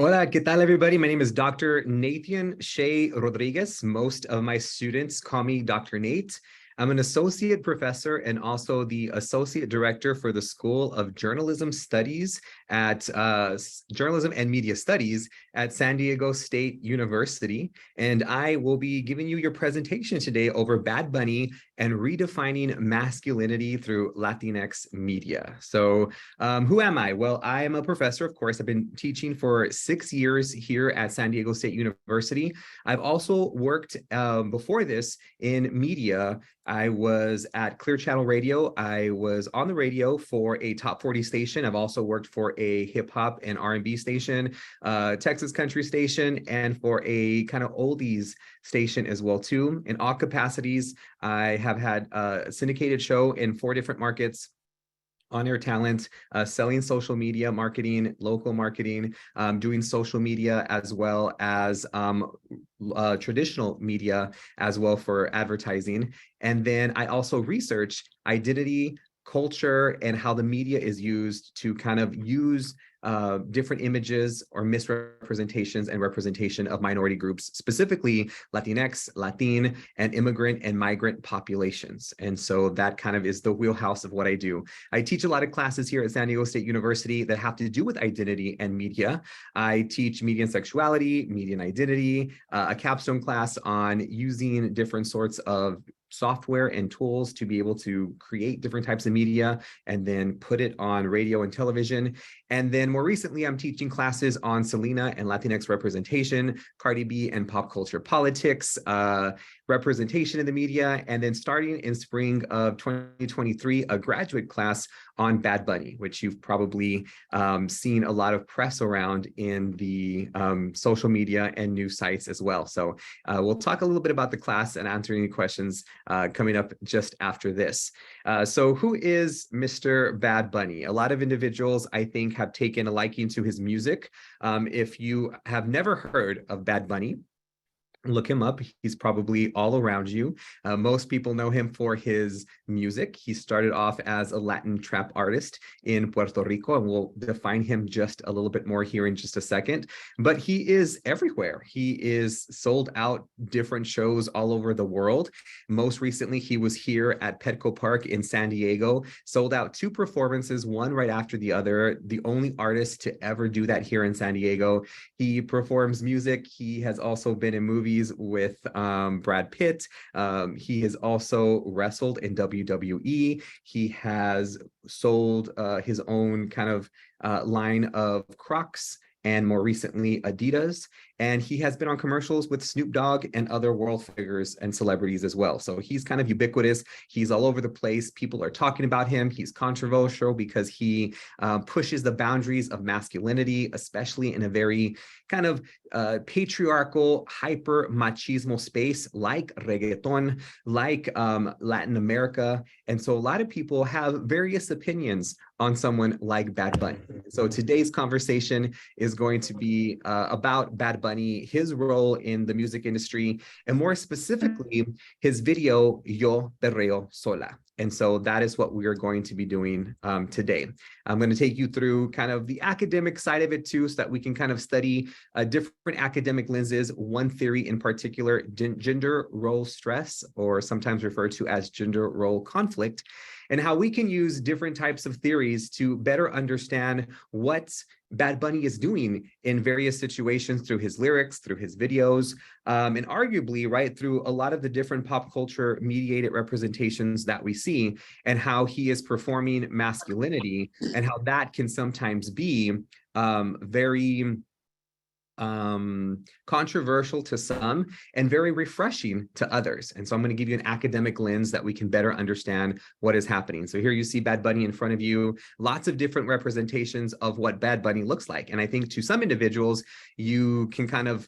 Hola, ¿qué tal, everybody? My name is Dr. Nathian Shae Rodriguez. Most of my students call me Dr. Nate. I'm an associate professor and also the associate director for the School of Journalism Studies at Journalism and Media Studies at San Diego State University. And I will be giving you your presentation today over Bad Bunny and redefining masculinity through Latinx media. So who am I? Well, I am a professor, of course. I've been teaching for 6 years here at San Diego State University. I've also worked before this in media. I was at Clear Channel Radio. I was on the radio for a top 40 station. I've also worked for a hip hop and R&B station, Texas country station, and for a kind of oldies station as well too. In all capacities, I have had a syndicated show in 4 different markets, on-air talent, selling social media marketing, local marketing, doing social media as well as traditional media as well for advertising. And then I also research identity, culture, and how the media is used to kind of use different images or misrepresentations and representation of minority groups, specifically Latinx, Latin, and immigrant and migrant populations. And so that kind of is the wheelhouse of what I do. I teach a lot of classes here at San Diego State University that have to do with identity and media. I teach media and sexuality, media and identity, a capstone class on using different sorts of software and tools to be able to create different types of media and then put it on radio and television. And then more recently, I'm teaching classes on Selena and Latinx representation, Cardi B and pop culture politics, representation in the media, and then starting in spring of 2023, a graduate class on Bad Bunny, which you've probably seen a lot of press around in the social media and news sites as well. So we'll talk a little bit about the class and answer any questions coming up just after this. So who is Mr. Bad Bunny? A lot of individuals, I think, have taken a liking to his music. If you have never heard of Bad Bunny, look him up. He's probably all around you. Most people know him for his music. He started off as a Latin trap artist in Puerto Rico, and we'll define him just a little bit more here in just a second. But he is everywhere. He is sold out different shows all over the world. Most recently, he was here at Petco Park in San Diego, sold out 2 performances, one right after the other, the only artist to ever do that here in San Diego. He performs music. He has also been in movies with Brad Pitt. He has also wrestled in WWE. He has sold his own kind of line of Crocs, and more recently Adidas. And he has been on commercials with Snoop Dogg and other world figures and celebrities as well. So he's kind of ubiquitous. He's all over the place. People are talking about him. He's controversial because he pushes the boundaries of masculinity, especially in a very kind of patriarchal, hyper machismo space like reggaeton, like Latin America. And so a lot of people have various opinions on someone like Bad Bunny. So today's conversation is going to be about Bad Bunny, his role in the music industry, and more specifically, his video, Yo Perreo Sola. And so that is what we are going to be doing today. I'm going to take you through kind of the academic side of it too, so that we can kind of study different academic lenses. One theory in particular, gender role stress, or sometimes referred to as gender role conflict, and how we can use different types of theories to better understand what Bad Bunny is doing in various situations through his lyrics, through his videos, and arguably, right, through a lot of the different pop culture mediated representations that we see, and how he is performing masculinity, and how that can sometimes be very controversial to some and very refreshing to others. And so I'm going to give you an academic lens that we can better understand what is happening. So here you see Bad Bunny in front of you, lots of different representations of what Bad Bunny looks like. And I think to some individuals, you can kind of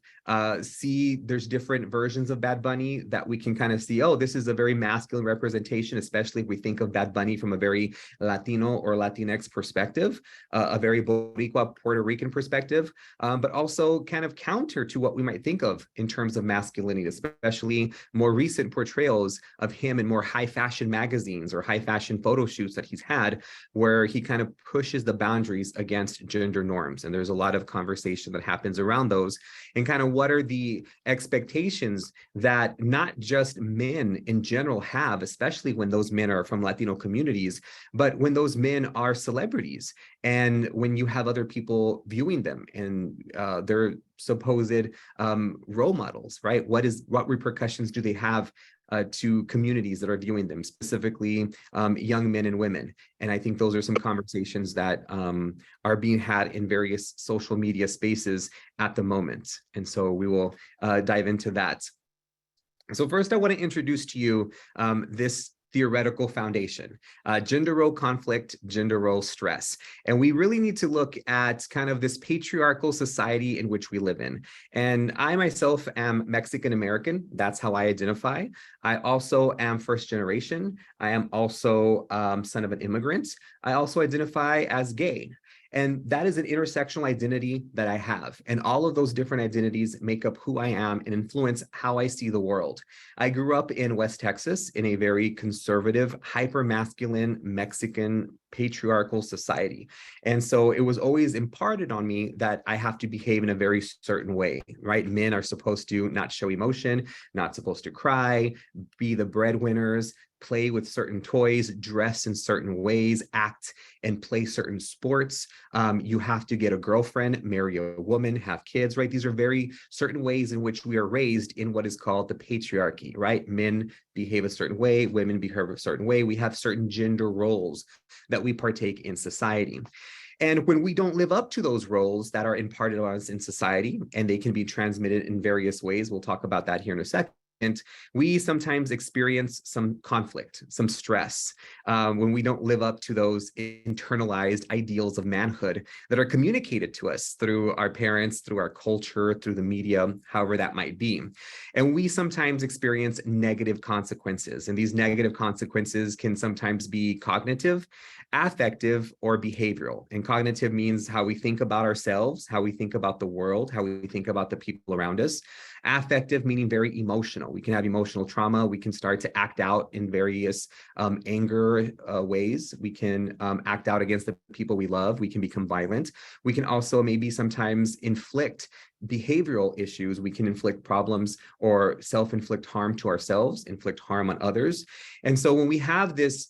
see there's different versions of Bad Bunny that we can kind of see, oh, this is a very masculine representation, especially if we think of Bad Bunny from a very Latino or Latinx perspective, a very Boricua, Puerto Rican perspective, but also also kind of counter to what we might think of in terms of masculinity, especially more recent portrayals of him in more high fashion magazines or high fashion photo shoots that he's had, where he kind of pushes the boundaries against gender norms. And there's a lot of conversation that happens around those, and kind of what are the expectations that not just men in general have, especially when those men are from Latino communities, but when those men are celebrities, and when you have other people viewing them and their supposed role models, right? What repercussions do they have to communities that are viewing them, specifically young men and women? And I think those are some conversations that are being had in various social media spaces at the moment. And so we will dive into that. So first, I want to introduce to you this theoretical foundation, gender role conflict, gender role stress. And we really need to look at kind of this patriarchal society in which we live in. And I myself am Mexican American. That's how I identify. I also am first generation. I am also son of an immigrant. I also identify as gay. And that is an intersectional identity that I have. And all of those different identities make up who I am and influence how I see the world. I grew up in West Texas in a very conservative, hyper-masculine, Mexican, patriarchal society. And so it was always imparted on me that I have to behave in a very certain way, right? Men are supposed to not show emotion, not supposed to cry, be the breadwinners, play with certain toys, dress in certain ways, act and play certain sports. You have to get a girlfriend, marry a woman, have kids, right? These are very certain ways in which we are raised in what is called the patriarchy, right? Men behave a certain way, women behave a certain way. We have certain gender roles that we partake in society. And when we don't live up to those roles that are imparted on us in society, and they can be transmitted in various ways, we'll talk about that here in a second, we sometimes experience some conflict, some stress, when we don't live up to those internalized ideals of manhood that are communicated to us through our parents, through our culture, through the media, however that might be. And we sometimes experience negative consequences. And these negative consequences can sometimes be cognitive, affective, or behavioral. And cognitive means how we think about ourselves, how we think about the world, how we think about the people around us. Affective meaning very emotional. We can have emotional trauma. We can start to act out in various anger ways. We can act out against the people we love. We can become violent. We can also maybe sometimes inflict behavioral issues. We can inflict problems or self-inflict harm to ourselves, inflict harm on others. And so when we have this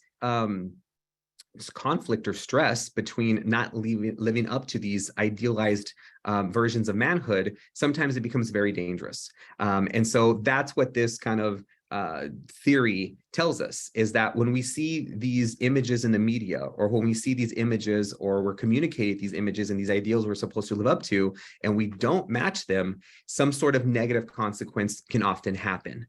conflict or stress between not living up to these idealized versions of manhood, sometimes it becomes very dangerous. And so that's what this kind of theory tells us, is that when we see these images in the media, or when we see these images, or we're communicating these images and these ideals we're supposed to live up to, and we don't match them, some sort of negative consequence can often happen.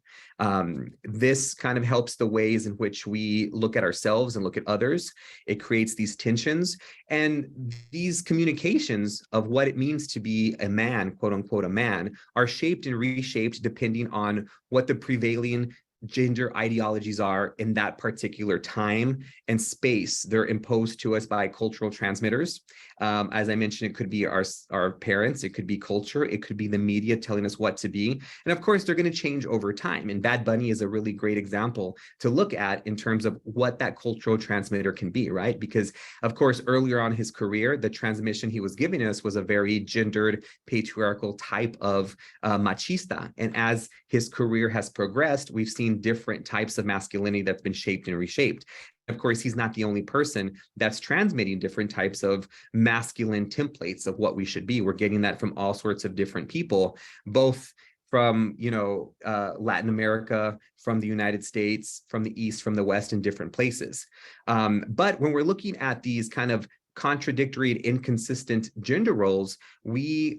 This kind of helps the ways in which we look at ourselves and look at others. It creates these tensions, and these communications of what it means to be a man, quote unquote, a man, are shaped and reshaped depending on what the prevailing gender ideologies are in that particular time and space. They're imposed to us by cultural transmitters. As I mentioned, it could be our parents, it could be culture, it could be the media telling us what to be. And of course, they're going to change over time. And Bad Bunny is a really great example to look at in terms of what that cultural transmitter can be, right? Because of course, earlier on in his career, the transmission he was giving us was a very gendered, patriarchal type of machista. And as his career has progressed, we've seen different types of masculinity that's been shaped and reshaped. Of course, he's not the only person that's transmitting different types of masculine templates of what we should be. We're getting that from all sorts of different people, both from, Latin America, from the United States, from the East, from the West, in different places. But when we're looking at these kind of contradictory and inconsistent gender roles, we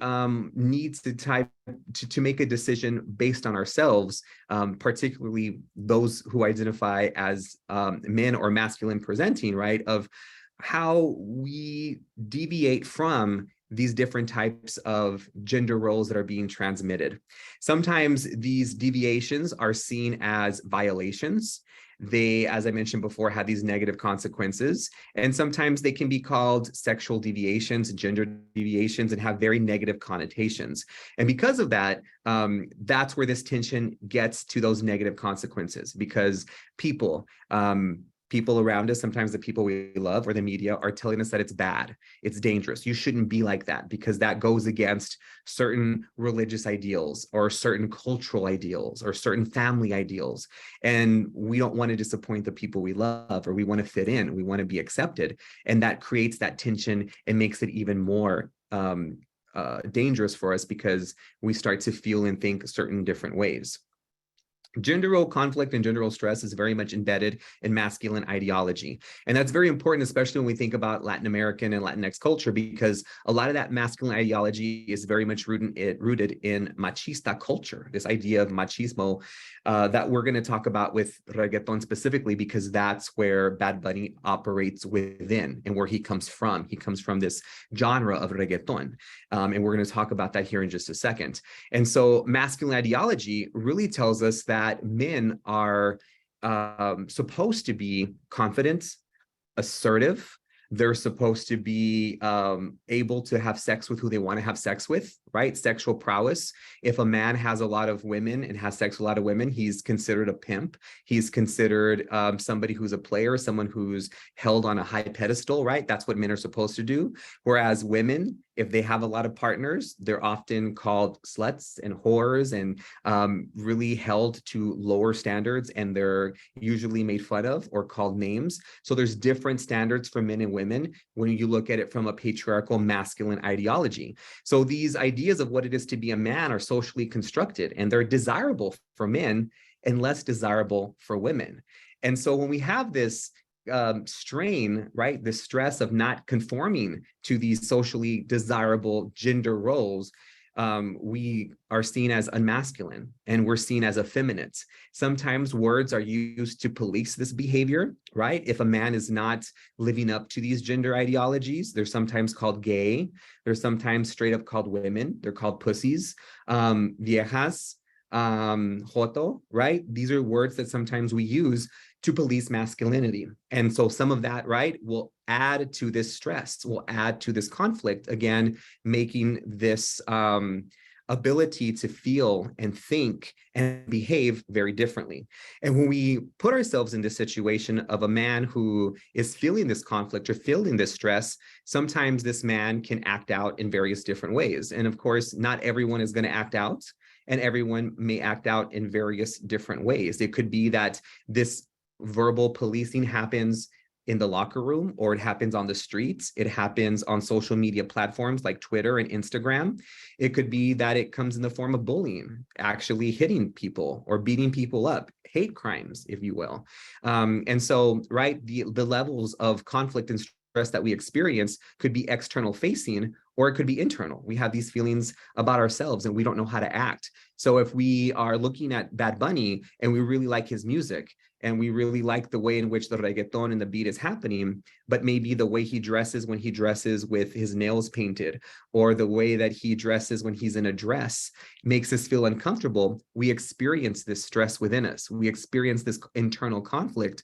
need to make a decision based on ourselves, particularly those who identify as men or masculine presenting, right, of how we deviate from these different types of gender roles that are being transmitted. Sometimes these deviations are seen as violations. they, as I mentioned before, have these negative consequences. And sometimes they can be called sexual deviations, gender deviations, and have very negative connotations. And because of that, that's where this tension gets to those negative consequences, because people, people around us, sometimes the people we love or the media, are telling us that it's bad, it's dangerous, you shouldn't be like that, because that goes against certain religious ideals or certain cultural ideals or certain family ideals. And we don't want to disappoint the people we love, or we want to fit in, we want to be accepted. And that creates that tension and makes it even more dangerous for us, because we start to feel and think certain different ways. Gender role conflict and gender role stress is very much embedded in masculine ideology. And that's very important, especially when we think about Latin American and Latinx culture, because a lot of that masculine ideology is very much rooted in machista culture, this idea of machismo that we're going to talk about with reggaeton specifically, because that's where Bad Bunny operates within and where he comes from. He comes from this genre of reggaeton. And we're going to talk about that here in just a second. And so masculine ideology really tells us that men are supposed to be confident, assertive. They're supposed to be able to have sex with who they want to have sex with, right? Sexual prowess. If a man has a lot of women and has sex with a lot of women, he's considered a pimp. He's considered somebody who's a player, someone who's held on a high pedestal, right? That's what men are supposed to do. Whereas women, if they have a lot of partners, they're often called sluts and whores and really held to lower standards, and they're usually made fun of or called names. So there's different standards for men and women when you look at it from a patriarchal masculine ideology. So these ideas of what it is to be a man are socially constructed, and they're desirable for men and less desirable for women. And so when we have this strain, right, the stress of not conforming to these socially desirable gender roles, we are seen as unmasculine and we're seen as effeminate. Sometimes words are used to police this behavior, right? If a man is not living up to these gender ideologies, they're sometimes called gay. They're sometimes straight up called women. They're called pussies, viejas, joto, right? These are words that sometimes we use to police masculinity. And so some of that, right, will add to this stress, will add to this conflict, again, making this ability to feel and think and behave very differently. And when we put ourselves in this situation of a man who is feeling this conflict or feeling this stress, sometimes this man can act out in various different ways. And of course, not everyone is going to act out, and everyone may act out in various different ways. It could be that this verbal policing happens in the locker room, or it happens on the streets. It happens on social media platforms like Twitter and Instagram. It could be that it comes in the form of bullying, actually hitting people or beating people up, hate crimes, if you will. And so, right, the levels of conflict and stress that we experience could be external facing, or it could be internal. We have these feelings about ourselves and we don't know how to act. So if we are looking at Bad Bunny and we really like his music, and we really like the way in which the reggaeton and the beat is happening, but maybe the way he dresses when he dresses with his nails painted, or the way that he dresses when he's in a dress makes us feel uncomfortable, we experience this stress within us. We experience this internal conflict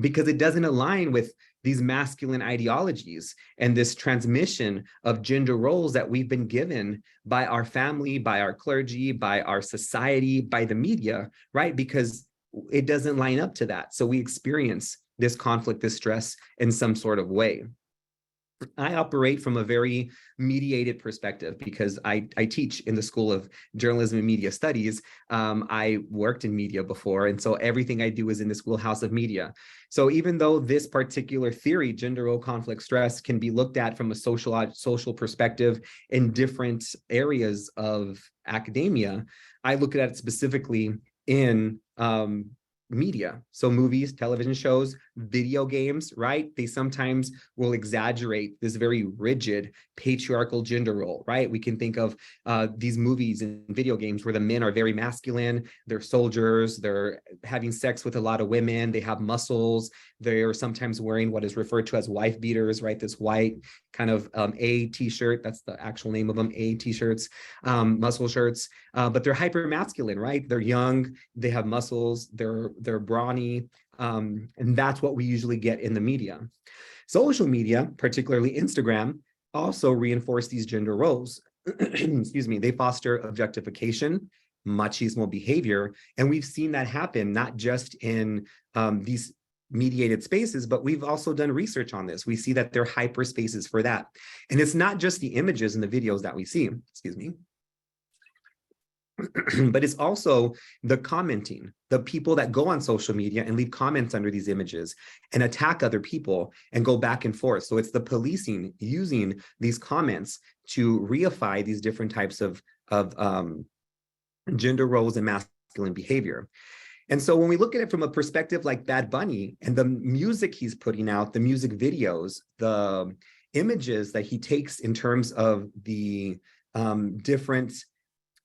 because it doesn't align with these masculine ideologies and this transmission of gender roles that we've been given by our family, by our clergy, by our society, by the media, right? Because it doesn't line up to that. So we experience this conflict, this stress in some sort of way. I operate from a very mediated perspective because I teach in the School of Journalism and Media Studies. I worked in media before, and so everything I do is in the schoolhouse of media. So even though this particular theory, gender role conflict stress, can be looked at from a social perspective in different areas of academia, I look at it specifically in media. So movies, television shows, video games, right? They sometimes will exaggerate this very rigid patriarchal gender role, right? We can think of these movies and video games where the men are very masculine, they're soldiers, they're having sex with a lot of women, they have muscles, they're sometimes wearing what is referred to as wife beaters, right? This white kind of A t-shirt, that's the actual name of them, A t-shirts, muscle shirts, but they're hyper masculine, right? They're young, they have muscles, they're brawny, And that's what we usually get in the media. Social media, particularly Instagram, also reinforce these gender roles. Excuse me, they foster objectification, machismo behavior, and we've seen that happen not just in these mediated spaces, but we've also done research on this. We see that they're hyperspaces for that. And it's not just the images and the videos that we see, excuse me, but it's also the commenting, the people that go on social media and leave comments under these images and attack other people and go back and forth. So it's the policing using these comments to reify these different types of gender roles and masculine behavior. And so when we look at it from a perspective like Bad Bunny and the music he's putting out, the music videos, the images that he takes in terms of the different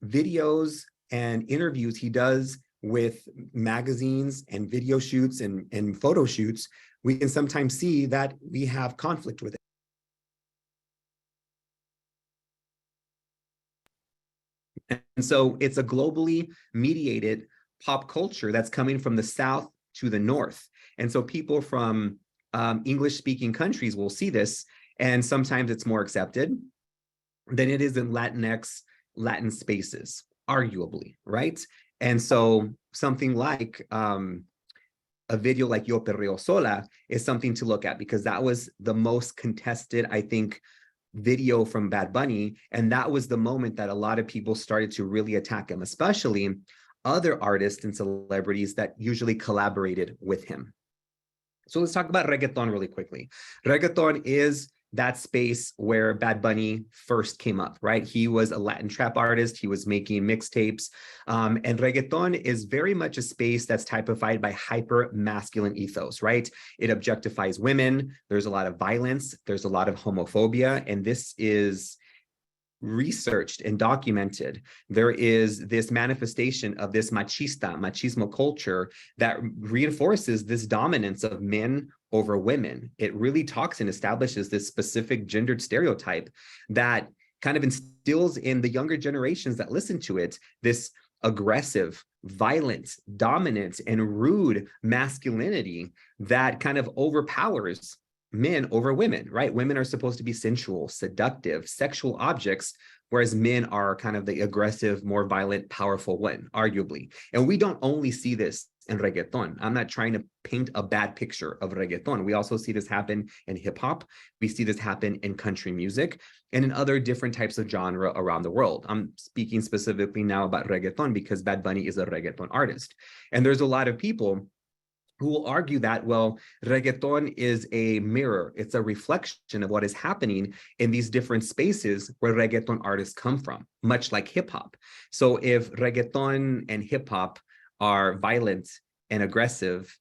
videos and interviews he does with magazines and video shoots and photo shoots, we can sometimes see that we have conflict with it. And so it's a globally mediated pop culture that's coming from the South to the North. And so people from English-speaking countries will see this, and sometimes it's more accepted than it is in Latinx, Latin spaces, arguably, right? And so something like a video like Yo Perreo Sola is something to look at, because that was the most contested, I think, video from Bad Bunny. And that was the moment that a lot of people started to really attack him, especially other artists and celebrities that usually collaborated with him. So let's talk about reggaeton really quickly. Reggaeton is that space where Bad Bunny first came up, right? He was a Latin trap artist. He was making mixtapes. And reggaeton is very much a space that's typified by hyper masculine ethos, right? It objectifies women. There's a lot of violence. There's a lot of homophobia. And this is researched and documented. There is this manifestation of this machismo culture that reinforces this dominance of men over women. It really talks and establishes this specific gendered stereotype that kind of instills in the younger generations that listen to it this aggressive, violent, dominant, and rude masculinity that kind of overpowers men over women, right? Women are supposed to be sensual, seductive, sexual objects, whereas men are kind of the aggressive, more violent, powerful one, arguably. And we don't only see this in reggaeton. I'm not trying to paint a bad picture of reggaeton. We also see this happen in hip hop. We see this happen in country music and in other different types of genre around the world. I'm speaking specifically now about reggaeton because Bad Bunny is a reggaeton artist. And there's a lot of people who will argue that, well, reggaeton is a mirror. It's a reflection of what is happening in these different spaces where reggaeton artists come from, much like hip hop. So if reggaeton and hip hop are violent and aggressive,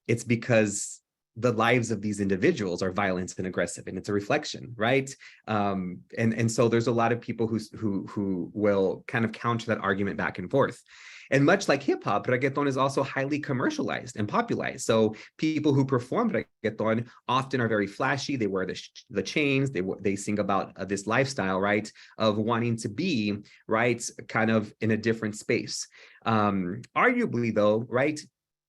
it's because the lives of these individuals are violent and aggressive, and it's a reflection, right? And so there's a lot of people who will kind of counter that argument back and forth. And much like hip hop, reggaeton is also highly commercialized and popularized. So people who perform reggaeton often are very flashy. They wear the chains. They sing about this lifestyle, right, of wanting to be, right, kind of in a different space. Arguably, though, right,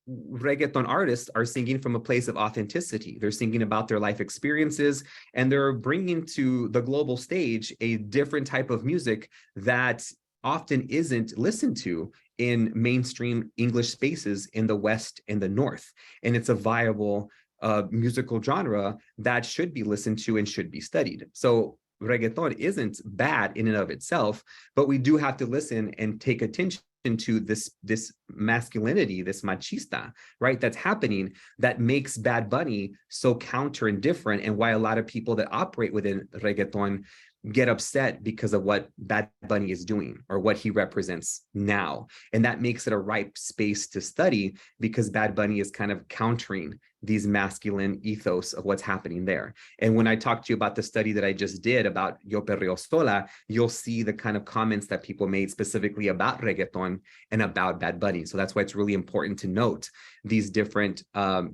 reggaeton artists are singing from a place of authenticity. They're singing about their life experiences, and they're bringing to the global stage a different type of music that often isn't listened to in mainstream English spaces in the West and the North. And it's a viable musical genre that should be listened to and should be studied. So reggaeton isn't bad in and of itself, but we do have to listen and take attention to this masculinity, this machista, right, that's happening, that makes Bad Bunny so counter and different, and why a lot of people that operate within reggaeton get upset because of what Bad Bunny is doing or what he represents now. And that makes it a ripe space to study, because Bad Bunny is kind of countering these masculine ethos of what's happening there. And when I talked to you about the study that I just did about Yo Perreo Sola, you'll see the kind of comments that people made specifically about reggaeton and about Bad Bunny. So that's why it's really important to note these different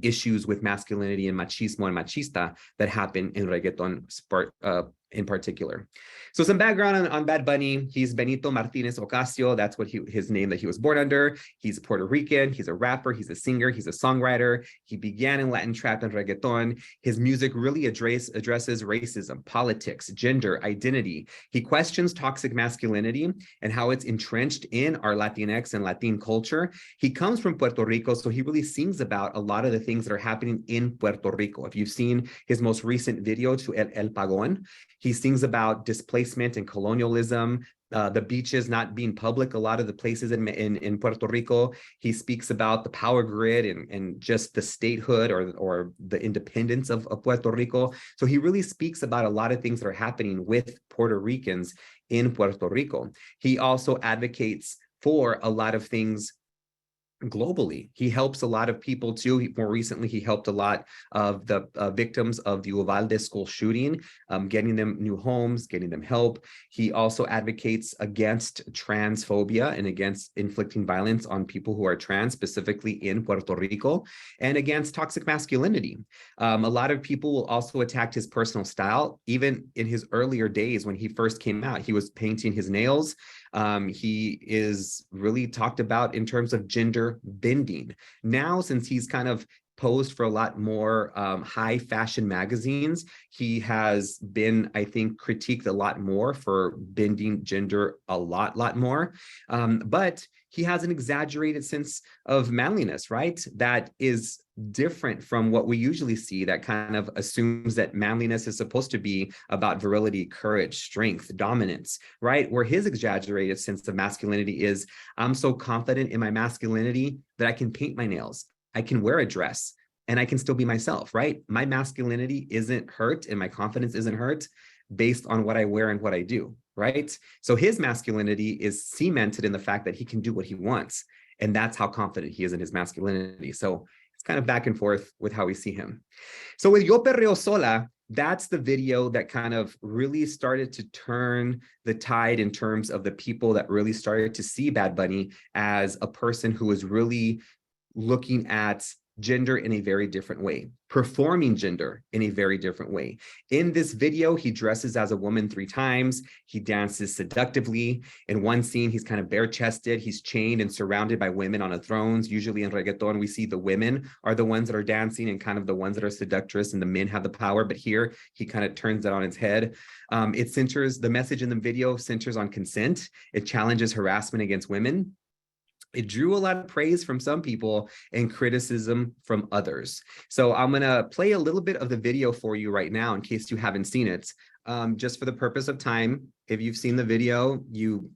issues with masculinity and machismo and machista that happen in reggaeton in particular. So some background on Bad Bunny. He's Benito Martinez Ocasio. That's what his name that he was born under. He's Puerto Rican. He's a rapper. He's a singer. He's a songwriter. He began in Latin trap and reggaeton. His music really addresses racism, politics, gender, identity. He questions toxic masculinity and how it's entrenched in our Latinx and Latin culture. He comes from Puerto Rico, so he really sings about a lot of the things that are happening in Puerto Rico. If you've seen his most recent video to El Pagón, he sings about displacement and colonialism, the beaches not being public, a lot of the places in Puerto Rico. He speaks about the power grid and just the statehood or the independence of Puerto Rico. So he really speaks about a lot of things that are happening with Puerto Ricans in Puerto Rico. He also advocates for a lot of things globally. He helps a lot of people too. More recently, he helped a lot of the victims of the Uvalde school shooting, getting them new homes, getting them help. He also advocates against transphobia and against inflicting violence on people who are trans, specifically in Puerto Rico, and against toxic masculinity. A lot of people will also attack his personal style. Even in his earlier days when he first came out, he was painting his nails. He is really talked about in terms of gender bending. Now, since he's kind of posed for a lot more high fashion magazines, he has been, I think, critiqued a lot more for bending gender a lot more. But he has an exaggerated sense of manliness, right? That is different from what we usually see, that kind of assumes that manliness is supposed to be about virility, courage, strength, dominance, right? Where his exaggerated sense of masculinity is, I'm so confident in my masculinity that I can paint my nails, I can wear a dress, and I can still be myself, right? My masculinity isn't hurt and my confidence isn't hurt based on what I wear and what I do, right? So his masculinity is cemented in the fact that he can do what he wants. And that's how confident he is in his masculinity. So it's kind of back and forth with how we see him. So with Yo Perreo Sola, that's the video that kind of really started to turn the tide in terms of the people that really started to see Bad Bunny as a person who was really looking at gender in a very different way, performing gender in a very different way. In this video, he dresses as a woman 3 times. He dances seductively. In one scene, he's kind of bare-chested. He's chained and surrounded by women on a thrones. Usually in reggaeton, we see the women are the ones that are dancing and kind of the ones that are seductress, and the men have the power. But here, he kind of turns that on its head. The message in the video centers on consent. It challenges harassment against women. It drew a lot of praise from some people and criticism from others. So I'm going to play a little bit of the video for you right now in case you haven't seen it. Just for the purpose of time, if you've seen the video, you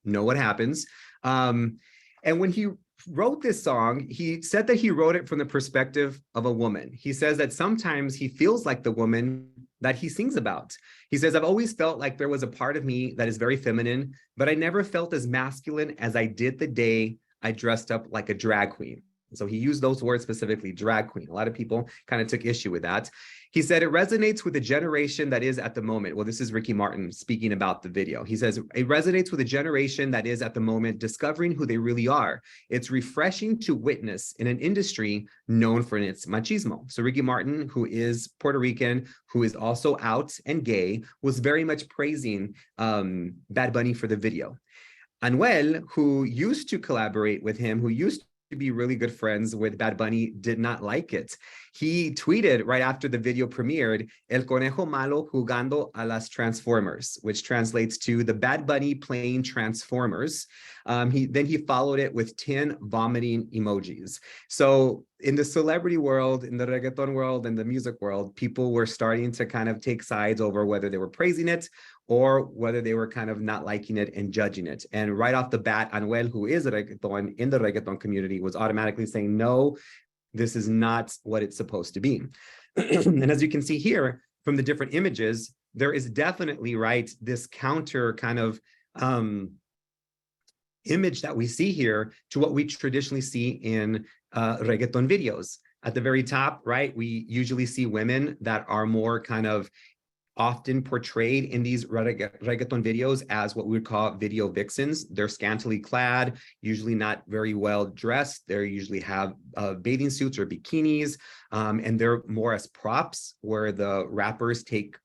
know what happens. And when he wrote this song, he said that he wrote it from the perspective of a woman. He says that sometimes he feels like the woman that he sings about. He says, I've always felt like there was a part of me that is very feminine, but I never felt as masculine as I did the day I dressed up like a drag queen. So he used those words specifically, drag queen. A lot of people kind of took issue with that. He said, it resonates with the generation that is at the moment. Well, this is Ricky Martin speaking about the video. He says, it resonates with the generation that is at the moment discovering who they really are. It's refreshing to witness in an industry known for its machismo. So Ricky Martin, who is Puerto Rican, who is also out and gay, was very much praising Bad Bunny for the video. Anuel, who used to collaborate with him, who used to be really good friends with Bad Bunny, did not like it. He tweeted right after the video premiered, El Conejo Malo jugando a las Transformers, which translates to the Bad Bunny playing Transformers. Then he followed it with 10 vomiting emojis. So in the celebrity world, in the reggaeton world, and the music world, people were starting to kind of take sides over whether they were praising it or whether they were kind of not liking it and judging it. And right off the bat, Anuel, who is a reggaeton in the reggaeton community, was automatically saying, no, this is not what it's supposed to be. And as you can see here from the different images, there is definitely, right, this counter kind of image that we see here to what we traditionally see in reggaeton videos. At the very top, right, we usually see women that are more kind of often portrayed in these reggaeton videos as what we would call video vixens. They're scantily clad, usually not very well dressed. They usually have bathing suits or bikinis, and they're more as props where the rappers take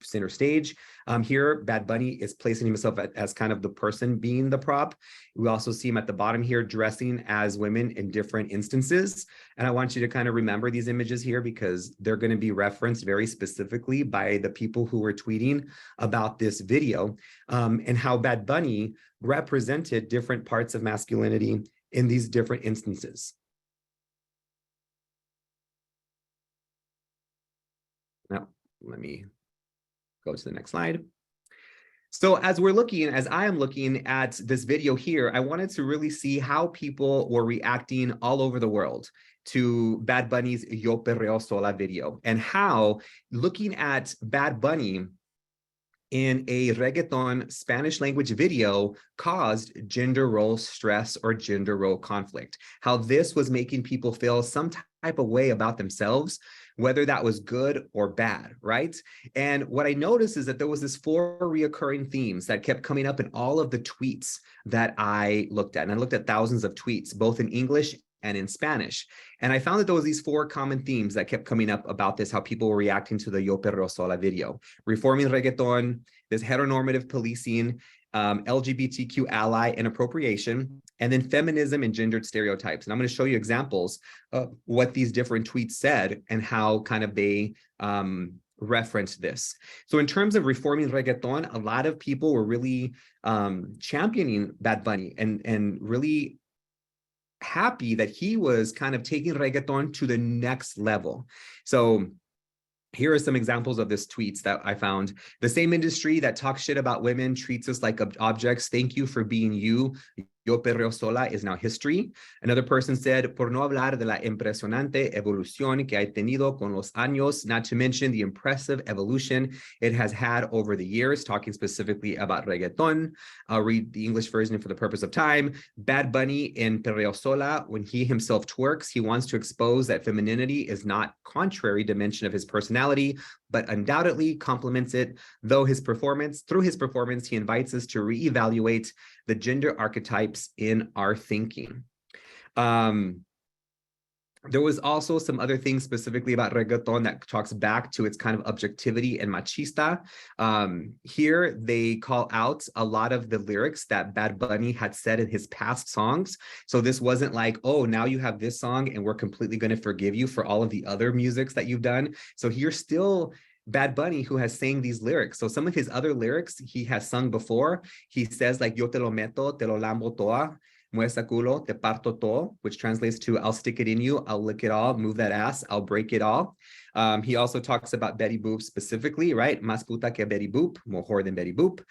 center stage. Here, Bad Bunny is placing himself as kind of the person being the prop. We also see him at the bottom here dressing as women in different instances. And I want you to kind of remember these images here because they're going to be referenced very specifically by the people who were tweeting about this video, and how Bad Bunny represented different parts of masculinity in these different instances. Now, let me go to the next slide. So as I am looking at this video here, I wanted to really see how people were reacting all over the world to Bad Bunny's Yo Perreo Sola video, and how looking at Bad Bunny in a reggaeton Spanish language video caused gender role stress or gender role conflict, how this was making people feel some type of way about themselves, whether that was good or bad, right? And what I noticed is that there was this 4 reoccurring themes that kept coming up in all of the tweets that I looked at. And I looked at thousands of tweets, both in English and in Spanish. And I found that there was these 4 common themes that kept coming up about this, how people were reacting to the Yo Perreo Sola video: reforming reggaeton, this heteronormative policing, LGBTQ ally and appropriation, and then feminism and gendered stereotypes. And I'm going to show you examples of what these different tweets said and how kind of they referenced this. So in terms of reforming reggaeton, a lot of people were really championing Bad Bunny and really happy that he was kind of taking reggaeton to the next level. So here are some examples of this tweets that I found. The same industry that talks shit about women treats us like objects. Thank you for being you. Yo Perreo Sola is now history. Another person said, por no hablar de la impresionante evolución que ha tenido con los años, not to mention the impressive evolution it has had over the years, talking specifically about reggaeton. I'll read the English version for the purpose of time. Bad Bunny in Perreo Sola, when he himself twerks, he wants to expose that femininity is not contrary dimension of his personality, but undoubtedly complements it. Through his performance, he invites us to reevaluate the gender archetypes in our thinking. There was also some other things specifically about reggaeton that talks back to its kind of objectivity and machista. Here, they call out a lot of the lyrics that Bad Bunny had said in his past songs. So this wasn't like, oh, now you have this song and we're completely going to forgive you for all of the other musics that you've done. So you're still Bad Bunny who has sang these lyrics. So some of his other lyrics he has sung before. He says like, yo te lo meto, te lo lambo toa, muestra culo, te parto todo, which translates to I'll stick it in you, I'll lick it all, move that ass, I'll break it all. He also talks about Betty Boop specifically, right? Más puta que Betty Boop, more whore than Betty Boop.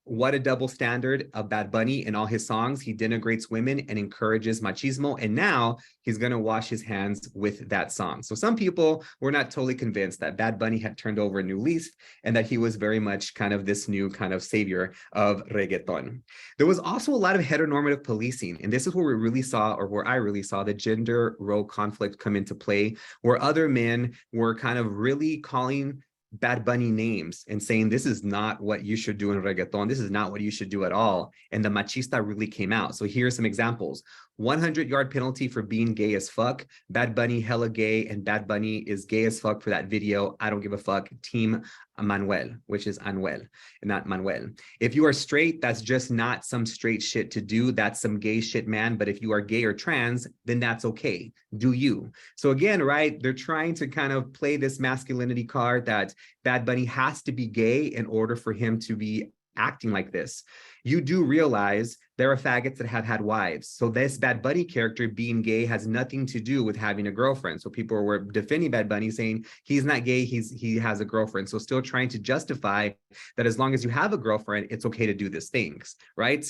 What a double standard of Bad Bunny in all his songs. He denigrates women and encourages machismo. And now he's going to wash his hands with that song. So some people were not totally convinced that Bad Bunny had turned over a new leaf and that he was very much kind of this new kind of savior of reggaeton. There was also a lot of heteronormative policing. And this is where we really saw, or where I really saw the gender role conflict come into play, where other men were kind of really calling Bad Bunny names and saying, this is not what you should do in reggaeton. This is not what you should do at all. And the machista really came out. So here's some examples. 100-yard penalty for being gay as fuck. Bad Bunny hella gay, and Bad Bunny is gay as fuck for that video. I don't give a fuck. Team Manuel, which is Anuel, and not Manuel. If you are straight, that's just not some straight shit to do. That's some gay shit, man. But if you are gay or trans, then that's okay. Do you? So again, right, they're trying to kind of play this masculinity card that Bad Bunny has to be gay in order for him to be acting like this. You do realize there are faggots that have had wives. So this Bad Bunny character being gay has nothing to do with having a girlfriend. So people were defending Bad Bunny saying he's not gay, he has a girlfriend. So still trying to justify that as long as you have a girlfriend, it's okay to do these things, right?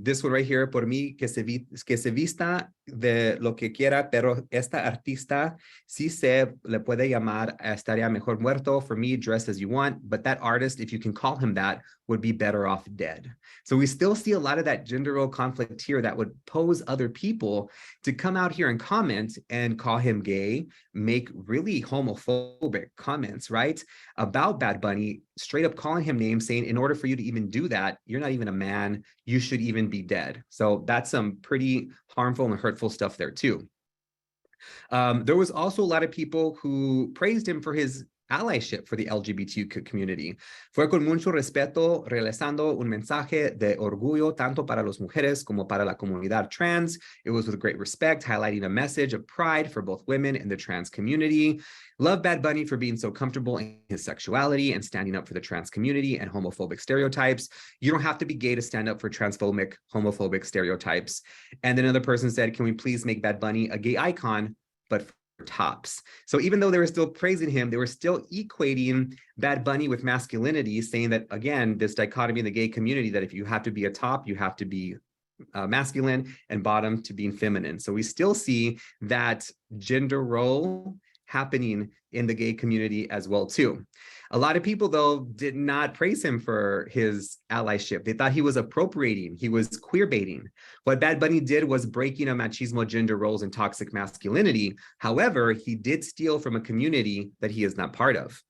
This one right here, por mí que se vista de lo que quiera, pero esta artista sí se le puede llamar estaría mejor muerto. For me, dress as you want, but that artist, if you can call him that, would be better off dead. So we still see a lot of that gender role conflict here that would pose other people to come out here and comment and call him gay, make really homophobic comments, right? About Bad Bunny, straight up calling him names, saying, in order for you to even do that, you're not even a man, you should even be dead. So that's some pretty harmful and hurtful stuff there too. There was also a lot of people who praised him for his allyship for the LGBTQ community. Fue con mucho respeto, realizando un mensaje de orgullo tanto para las mujeres como para la comunidad trans. It was with great respect, highlighting a message of pride for both women and the trans community. Love Bad Bunny for being so comfortable in his sexuality and standing up for the trans community and homophobic stereotypes. You don't have to be gay to stand up for transphobic, homophobic stereotypes. And then another person said, can we please make Bad Bunny a gay icon, but for tops? So even though they were still praising him, they were still equating Bad Bunny with masculinity, saying that, again, this dichotomy in the gay community, that if you have to be a top, you have to be masculine, and bottom to being feminine. So we still see that gender role happening in the gay community as well too. A lot of people, though, did not praise him for his allyship. They thought he was appropriating, he was queer baiting. What Bad Bunny did was breaking a machismo gender roles and toxic masculinity. However, he did steal from a community that he is not part of.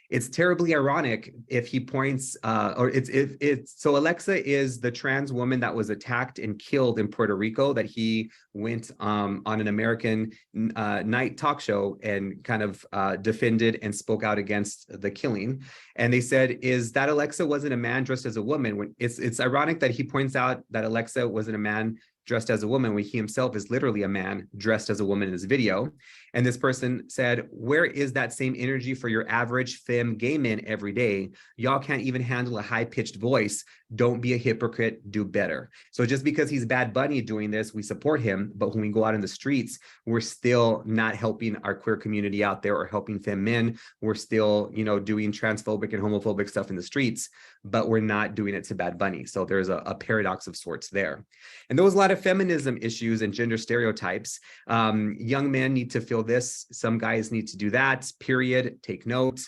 It's terribly ironic if he points, so Alexa is the trans woman that was attacked and killed in Puerto Rico, that he went on an American night talk show and kind of defended and spoke out against the killing. And they said, is that Alexa wasn't a man dressed as a woman? When it's ironic that he points out that Alexa wasn't a man dressed as a woman when he himself is literally a man dressed as a woman in his video. And this person said, where is that same energy for your average femme gay men every day? Y'all can't even handle a high-pitched voice. Don't be a hypocrite, do better. So just because he's Bad Bunny doing this, we support him. But when we go out in the streets, we're still not helping our queer community out there or helping femme men. We're still, doing transphobic and homophobic stuff in the streets, but we're not doing it to Bad Bunny. So there's a paradox of sorts there. And there was a lot of feminism issues and gender stereotypes. Young men need to feel this. Some guys need to do that, period. Take note.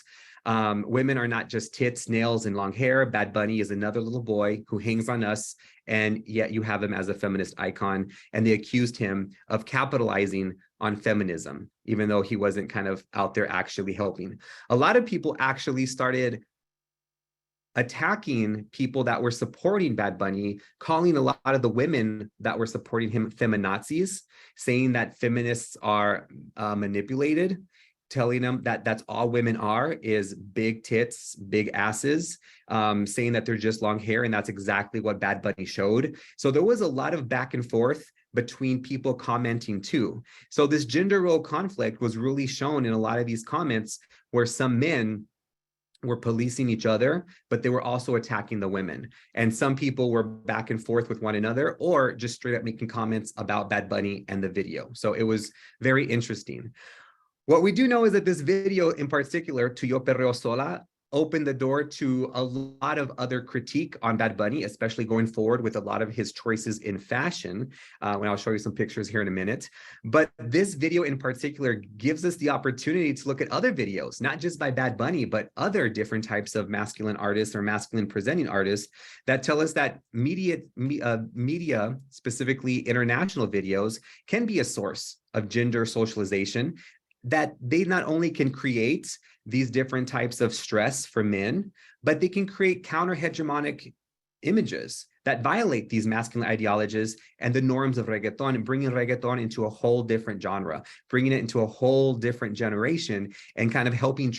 Women are not just tits, nails, and long hair. Bad Bunny is another little boy who hangs on us, and yet you have him as a feminist icon. And they accused him of capitalizing on feminism, even though he wasn't kind of out there actually helping. A lot of people actually started attacking people that were supporting Bad Bunny, calling a lot of the women that were supporting him feminazis, saying that feminists are manipulated, telling them that that's all women are, is big tits, big asses, saying that they're just long hair, and that's exactly what Bad Bunny showed. So there was a lot of back and forth between people commenting too. So this gender role conflict was really shown in a lot of these comments, where some men were policing each other, but they were also attacking the women. And some people were back and forth with one another, or just straight up making comments about Bad Bunny and the video. So it was very interesting. What we do know is that this video in particular, to Yo Perreo Sola, opened the door to a lot of other critique on Bad Bunny, especially going forward with a lot of his choices in fashion, when I'll show you some pictures here in a minute. But this video in particular gives us the opportunity to look at other videos, not just by Bad Bunny, but other different types of masculine artists or masculine presenting artists that tell us that media, specifically international videos, can be a source of gender socialization, that they not only can create these different types of stress for men, but they can create counter-hegemonic images that violate these masculine ideologies and the norms of reggaeton, and bringing reggaeton into a whole different genre, bringing it into a whole different generation, and kind of helping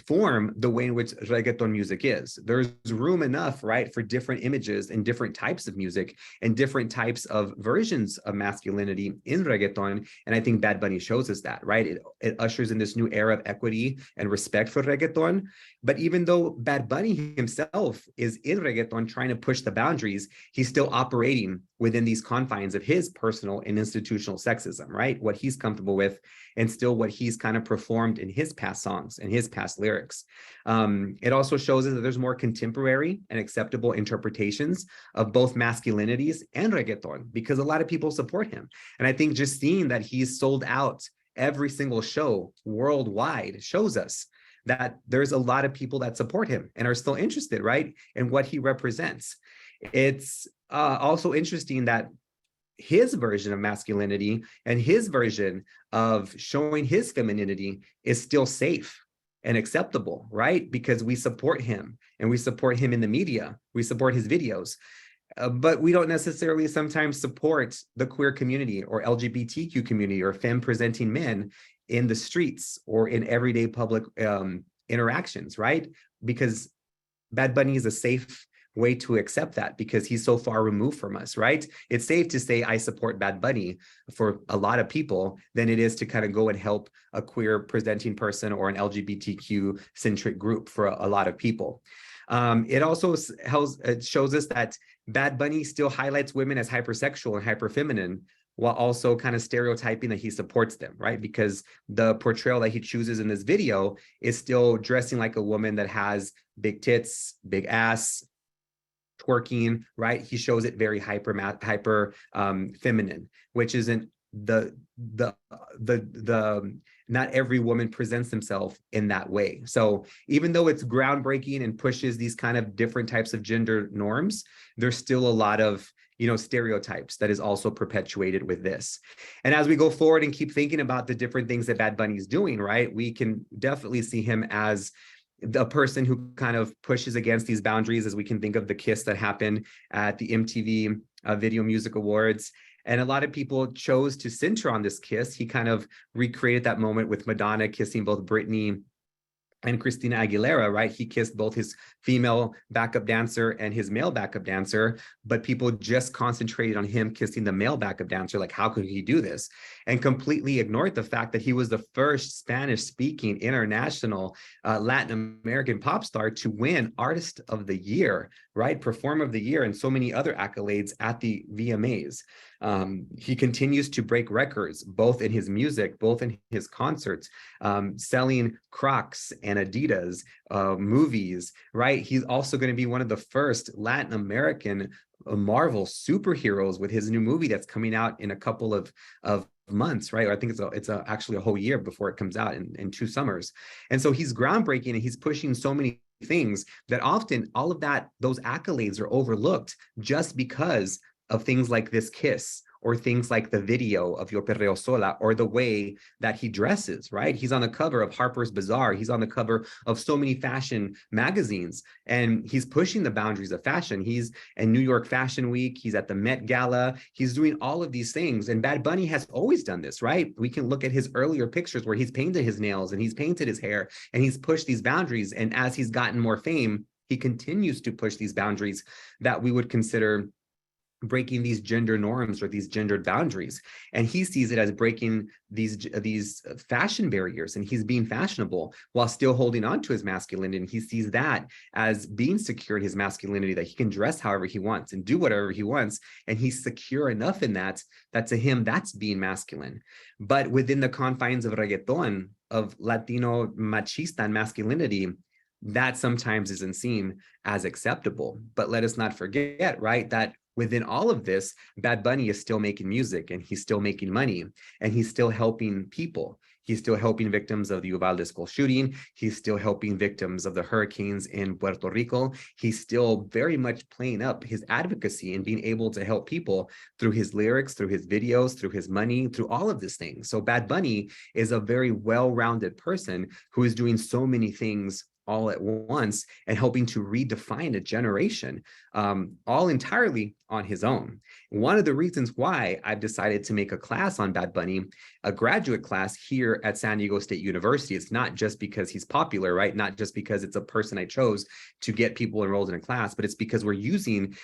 form the way in which reggaeton music is. There's room enough, right, for different images and different types of music and different types of versions of masculinity in reggaeton. And I think Bad Bunny shows us that, right? It ushers in this new era of equity and respect for reggaeton. But even though Bad Bunny himself is in reggaeton trying to push the boundaries, he's still operating within these confines of his personal and institutional sexism, right? What he's comfortable with, and still what he's kind of performed in his past songs and his past lyrics. It also shows us that there's more contemporary and acceptable interpretations of both masculinities and reggaeton, because a lot of people support him. And I think just seeing that he's sold out every single show worldwide shows us that there's a lot of people that support him and are still interested, right, in what he represents. It's also interesting that his version of masculinity and his version of showing his femininity is still safe and acceptable, right? Because we support him and we support him in the media, we support his videos. But we don't necessarily sometimes support the queer community or LGBTQ community or femme presenting men in the streets or in everyday public interactions, right? Because Bad Bunny is a safe way to accept that because he's so far removed from us, right? It's safe to say I support Bad Bunny for a lot of people than it is to kind of go and help a queer presenting person or an LGBTQ centric group for a lot of people. It also shows us that Bad Bunny still highlights women as hypersexual and hyperfeminine, while also kind of stereotyping that he supports them, right? Because the portrayal that he chooses in this video is still dressing like a woman that has big tits, big ass, twerking, right? He shows it very hyper feminine, which isn't the not every woman presents themselves in that way. So even though it's groundbreaking and pushes these kind of different types of gender norms, there's still a lot of stereotypes that is also perpetuated with this. And as we go forward and keep thinking about the different things that Bad Bunny is doing, right, we can definitely see him as the person who kind of pushes against these boundaries, as we can think of the kiss that happened at the MTV Video Music Awards. And a lot of people chose to center on this kiss. He kind of recreated that moment with Madonna kissing both Britney and Christina Aguilera, right? He kissed both his female backup dancer and his male backup dancer, but people just concentrated on him kissing the male backup dancer. Like, how could he do this? And completely ignored the fact that he was the first Spanish-speaking international Latin American pop star to win Artist of the Year, right? Performer of the Year, and so many other accolades at the VMAs. He continues to break records, both in his music, both in his concerts, selling Crocs and Adidas, movies, right? He's also going to be one of the first Latin American Marvel superheroes with his new movie that's coming out in a couple of months, right? I think it's actually a whole year before it comes out in 2 summers. And so he's groundbreaking and he's pushing so many things that often all of those accolades are overlooked just because of things like this kiss, or things like the video of Your Perreo Sola, or the way that he dresses, right? He's on the cover of Harper's Bazaar. He's on the cover of so many fashion magazines, and he's pushing the boundaries of fashion. He's in New York Fashion Week. He's at the Met Gala. He's doing all of these things. And Bad Bunny has always done this, right? We can look at his earlier pictures where he's painted his nails and he's painted his hair and he's pushed these boundaries. And as he's gotten more fame, he continues to push these boundaries that we would consider breaking these gender norms or these gendered boundaries. And he sees it as breaking these fashion barriers, and he's being fashionable while still holding on to his masculinity. And he sees that as being secure in his masculinity, that he can dress however he wants and do whatever he wants. And he's secure enough in that to him, that's being masculine. But within the confines of reggaeton, of Latino machista and masculinity, that sometimes isn't seen as acceptable. But let us not forget, right, that within all of this, Bad Bunny is still making music, and he's still making money, and he's still helping people. He's still helping victims of the Uvalde school shooting. He's still helping victims of the hurricanes in Puerto Rico. He's still very much playing up his advocacy and being able to help people through his lyrics, through his videos, through his money, through all of these things. So Bad Bunny is a very well-rounded person who is doing so many things all at once and helping to redefine a generation, all entirely on his own. One of the reasons why I've decided to make a class on Bad Bunny, a graduate class here at San Diego State University, it's not just because he's popular, right? Not just because it's a person I chose to get people enrolled in a class, but it's because we're using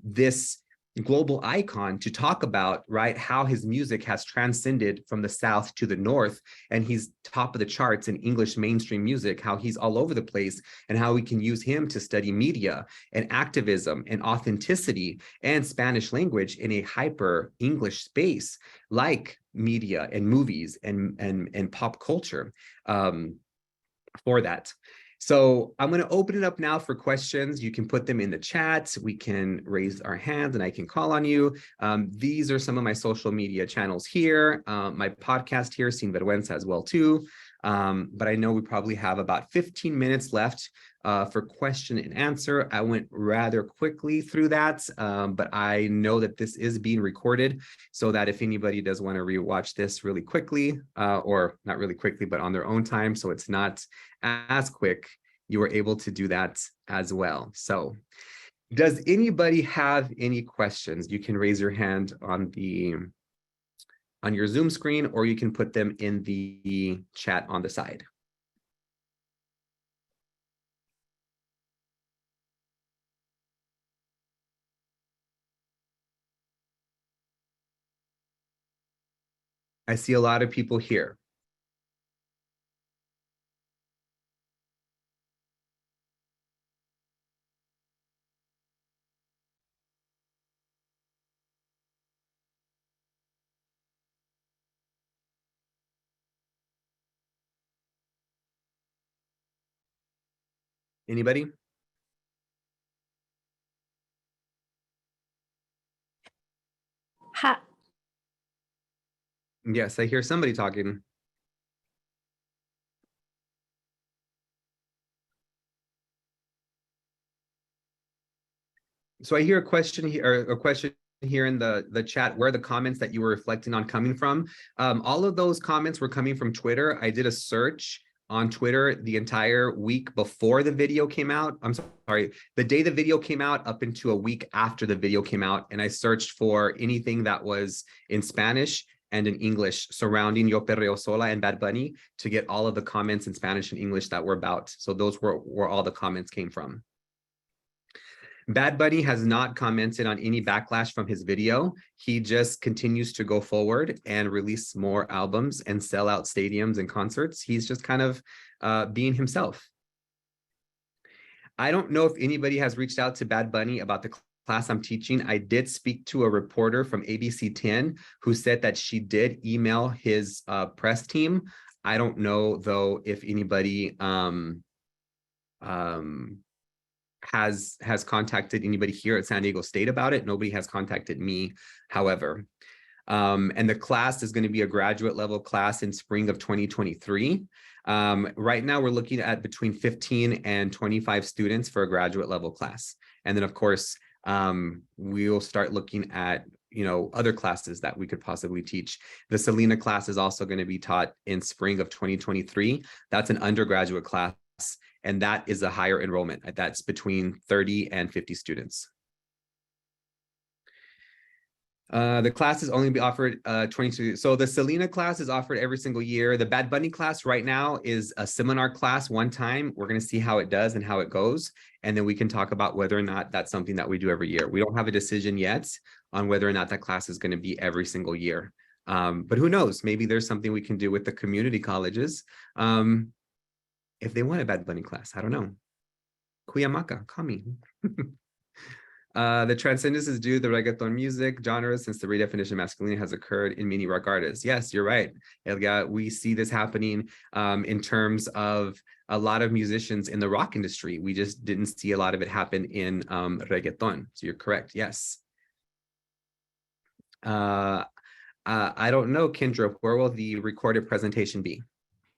this global icon to talk about, right, how his music has transcended from the South to the North, and he's top of the charts in English mainstream music, how he's all over the place, and how we can use him to study media and activism and authenticity and Spanish language in a hyper English space, like media and movies and pop culture for that. So I'm going to open it up now for questions. You can put them in the chat. We can raise our hands and I can call on you. These are some of my social media channels here. My podcast here, Sin Vergüenza, as well too. But I know we probably have about 15 minutes left for question and answer. I went rather quickly through that, but I know that this is being recorded so that if anybody does want to rewatch this really quickly, or not really quickly, but on their own time, so it's not as quick, you are able to do that as well. So does anybody have any questions? You can raise your hand on your Zoom screen, or you can put them in the chat on the side. I see a lot of people here. Anybody? Ha. Yes, I hear somebody talking. So I hear a question here, or a question here in the chat, where the comments that you were reflecting on coming from. All of those comments were coming from Twitter. I did a search on Twitter the entire week before the video came out. I'm sorry, the day the video came out up into a week after the video came out, and I searched for anything that was in Spanish and in English surrounding Yo Perreo Sola and Bad Bunny to get all of the comments in Spanish and English that were about. So those were where all the comments came from. Bad Bunny has not commented on any backlash from his video. He just continues to go forward and release more albums and sell out stadiums and concerts. He's just kind of being himself. I don't know if anybody has reached out to Bad Bunny about the class I'm teaching. I did speak to a reporter from ABC 10 who said that she did email his press team. I don't know, though, if anybody has contacted anybody here at San Diego State about it. Nobody has contacted me, however. And the class is going to be a graduate level class in spring of 2023. Right now, we're looking at between 15 and 25 students for a graduate level class. And then, of course, we'll start looking at other classes that we could possibly teach. The Selena class is also going to be taught in spring of 2023. That's an undergraduate class, and that is a higher enrollment. That's between 30 and 50 students. The classes only be offered 22. So the Selena class is offered every single year. The Bad Bunny class right now is a seminar class one time. We're going to see how it does and how it goes. And then we can talk about whether or not that's something that we do every year. We don't have a decision yet on whether or not that class is going to be every single year. But who knows? Maybe there's something we can do with the community colleges. If they want a Bad Bunny class, I don't know. Cuyamaca, call me. The transcendence is due to the reggaeton music genre, since the redefinition of masculinity has occurred in many rock artists. Yes, you're right, Elga. We see this happening in terms of a lot of musicians in the rock industry. We just didn't see a lot of it happen in reggaeton. So you're correct, yes. I don't know, Kendra, where will the recorded presentation be?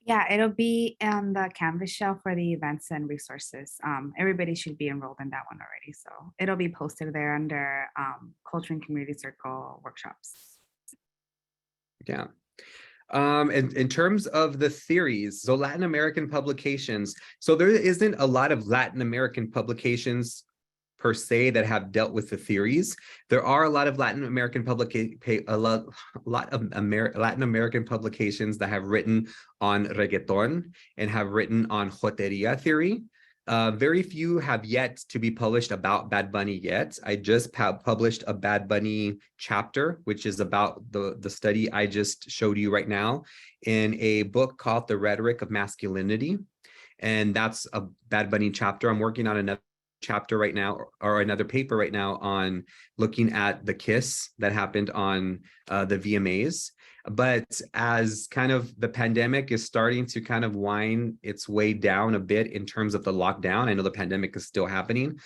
Yeah, it'll be on the Canvas shell for the events and resources. Everybody should be enrolled in that one already. So it'll be posted there under Culture and Community Circle workshops. Yeah. In terms of the theories, so Latin American publications, so there isn't a lot of Latin American publications per se that have dealt with the theories. There are a lot of Latin American Latin American publications that have written on reggaeton and have written on joteria theory. Very few have yet to be published about Bad Bunny yet. I just published a Bad Bunny chapter, which is about the study I just showed you right now, in a book called The Rhetoric of Masculinity. And that's a Bad Bunny chapter. I'm working on another chapter right now, or another paper right now, on looking at the kiss that happened on the VMAs. But as kind of the pandemic is starting to kind of wind its way down a bit in terms of the lockdown, I know the pandemic is still happening.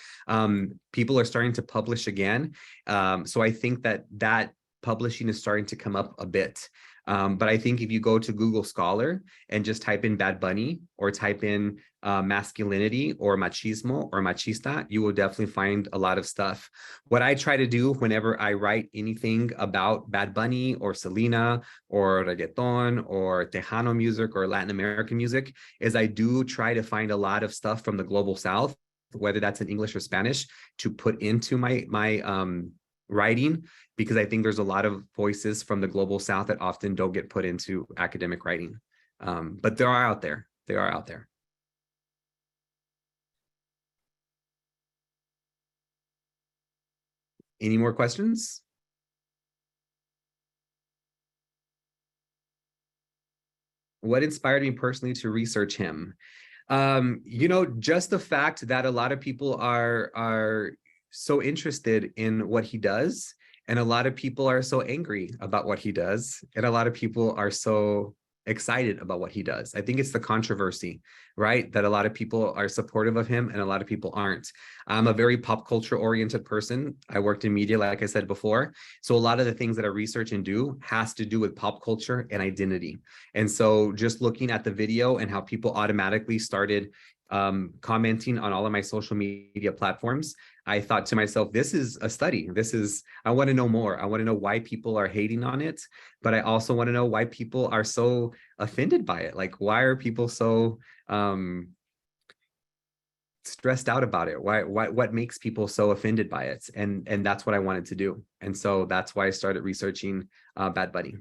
People are starting to publish again. So I think that publishing is starting to come up a bit. But I think if you go to Google Scholar and just type in Bad Bunny or type in masculinity or machismo or machista, you will definitely find a lot of stuff. What I try to do whenever I write anything about Bad Bunny or Selena or reggaeton or Tejano music or Latin American music is I do try to find a lot of stuff from the global South, whether that's in English or Spanish, to put into my writing, because I think there's a lot of voices from the global South that often don't get put into academic writing. But they are out there. They are out there. Any more questions? What inspired me personally to research him? Just the fact that a lot of people are so interested in what he does, and a lot of people are so angry about what he does, and a lot of people are so excited about what he does. I think it's the controversy, right? That a lot of people are supportive of him and a lot of people aren't. I'm a very pop culture oriented person. I worked in media, like I said before. So a lot of the things that I research and do has to do with pop culture and identity. And so just looking at the video and how people automatically started commenting on all of my social media platforms, I thought to myself, this is a study. I want to know more. I want to know why people are hating on it, but I also want to know why people are so offended by it. Like, why are people so stressed out about it? What makes people so offended by it? And that's what I wanted to do. And so that's why I started researching Bad Bunny.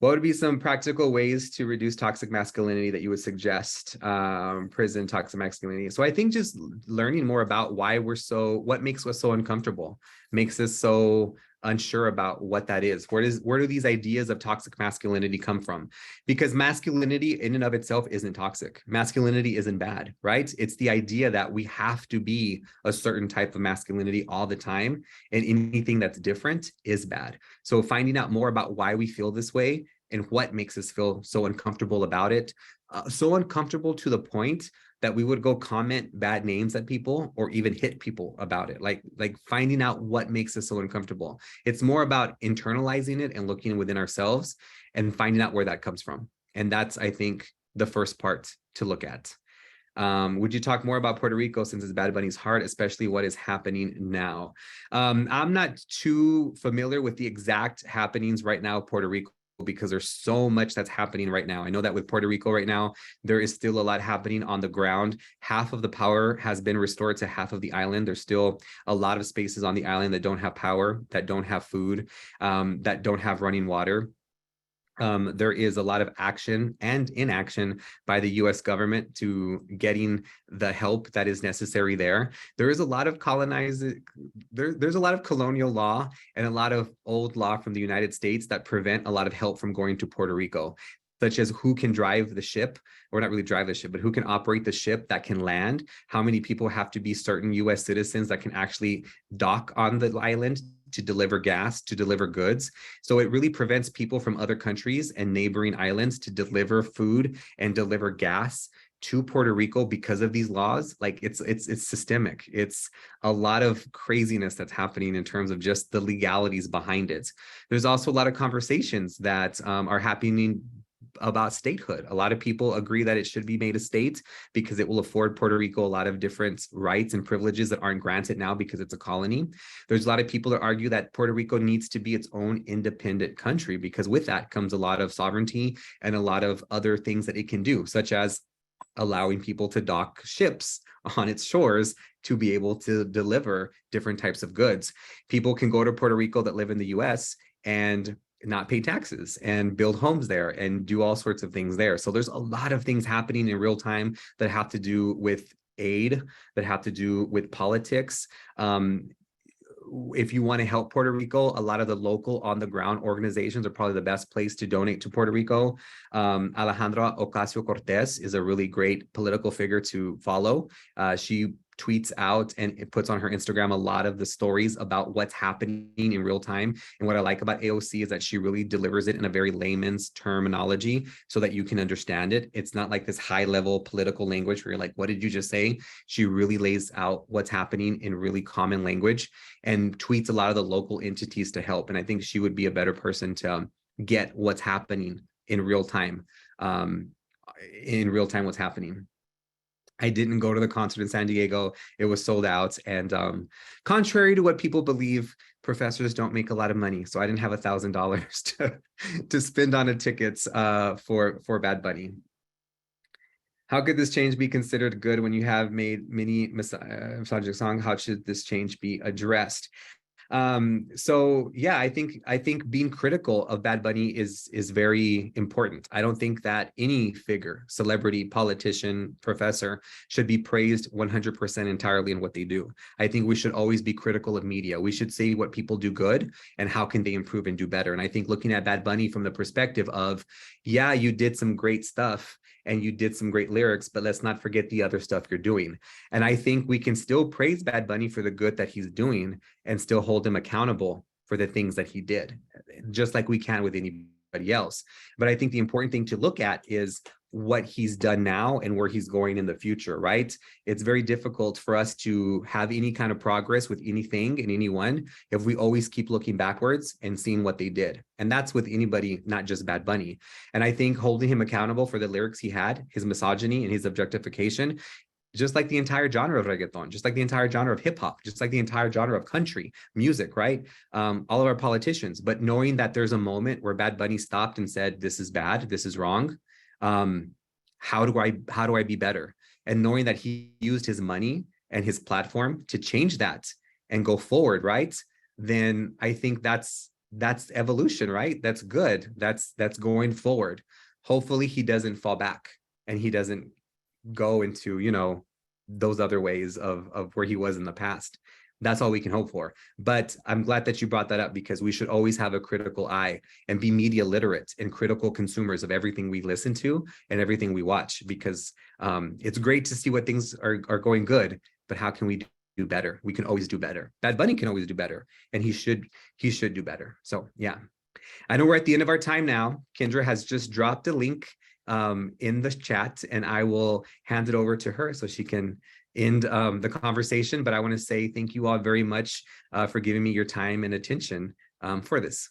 What would be some practical ways to reduce toxic masculinity that you would suggest? Prison toxic masculinity. So I think just learning more about what makes us so uncomfortable, makes us so unsure about what that is. Where do these ideas of toxic masculinity come from? Because masculinity in and of itself isn't toxic. Masculinity isn't bad, right? It's the idea that we have to be a certain type of masculinity all the time, and anything that's different is bad. So finding out more about why we feel this way and what makes us feel so uncomfortable about it, so uncomfortable to the point that we would go comment bad names at people or even hit people about it. Like finding out what makes us so uncomfortable. It's more about internalizing it and looking within ourselves and finding out where that comes from. And that's, I think, the first part to look at. Would you talk more about Puerto Rico since it's Bad Bunny's heart, especially what is happening now? I'm not too familiar with the exact happenings right now in Puerto Rico, because there's so much that's happening right now. I know that with Puerto Rico right now, there is still a lot happening on the ground. Half of the power has been restored to half of the island. There's still a lot of spaces on the island that don't have power, that don't have food, that don't have running water. There is a lot of action and inaction by the US government to getting the help that is necessary there. There is a lot of there's a lot of colonial law and a lot of old law from the United States that prevent a lot of help from going to Puerto Rico, such as who can drive the ship, or not really drive the ship, but who can operate the ship that can land, how many people have to be certain US citizens that can actually dock on the island to deliver gas, to deliver goods. So it really prevents people from other countries and neighboring islands to deliver food and deliver gas to Puerto Rico because of these laws. Like it's systemic. It's a lot of craziness that's happening in terms of just the legalities behind it. There's also a lot of conversations that are happening about statehood. A lot of people agree that it should be made a state because it will afford Puerto Rico a lot of different rights and privileges that aren't granted now because it's a colony. There's a lot of people that argue that Puerto Rico needs to be its own independent country, because with that comes a lot of sovereignty and a lot of other things that it can do, such as allowing people to dock ships on its shores to be able to deliver different types of goods. People can go to Puerto Rico that live in the US and not pay taxes and build homes there and do all sorts of things there. So there's a lot of things happening in real time that have to do with aid, that have to do with politics. If you want to help Puerto Rico, a lot of the local on the ground organizations are probably the best place to donate to Puerto Rico. Alejandra Ocasio-Cortez is a really great political figure to follow. She tweets out and it puts on her Instagram a lot of the stories about what's happening in real time. And what I like about AOC is that she really delivers it in a very layman's terminology so that you can understand it. It's not like this high level political language where you're like, what did you just say? She really lays out what's happening in really common language and tweets a lot of the local entities to help. And I think she would be a better person to get what's happening in real time. What's happening. I didn't go to the concert in San Diego. It was sold out. And contrary to what people believe, professors don't make a lot of money. So I didn't have $1,000 to spend on a tickets for Bad Bunny. How could this change be considered good when you have made many misogynistic songs? How should this change be addressed? So yeah, I think being critical of Bad Bunny is very important. I don't think that any figure, celebrity, politician, professor should be praised 100% entirely in what they do. I think we should always be critical of media. We should say what people do good and how can they improve and do better. And I think looking at Bad Bunny from the perspective of, yeah, you did some great stuff and you did some great lyrics, but let's not forget the other stuff you're doing. And I think we can still praise Bad Bunny for the good that he's doing and still hold him accountable for the things that he did, just like we can with anybody else. But I think the important thing to look at is what he's done now and where he's going in the future, right? It's very difficult for us to have any kind of progress with anything and anyone if we always keep looking backwards and seeing what they did. And that's with anybody, not just Bad Bunny. And I think holding him accountable for the lyrics he had, his misogyny and his objectification, just like the entire genre of reggaeton, just like the entire genre of hip hop, just like the entire genre of country music, right? All of our politicians, but knowing that there's a moment where Bad Bunny stopped and said, this is bad, this is wrong. How do I be better? And knowing that he used his money and his platform to change that and go forward, right? Then I think that's evolution, right? That's good. That's going forward. Hopefully he doesn't fall back and he doesn't go into, those other ways of where he was in the past. That's all we can hope for. But I'm glad that you brought that up, because we should always have a critical eye and be media literate and critical consumers of everything we listen to and everything we watch, because it's great to see what things are going good, but how can we do better? We can always do better. Bad Bunny can always do better, and he should do better. So yeah, I know we're at the end of our time now. Kendra has just dropped a link in the chat, and I will hand it over to her so she can end the conversation. But I want to say thank you all very much for giving me your time and attention for this.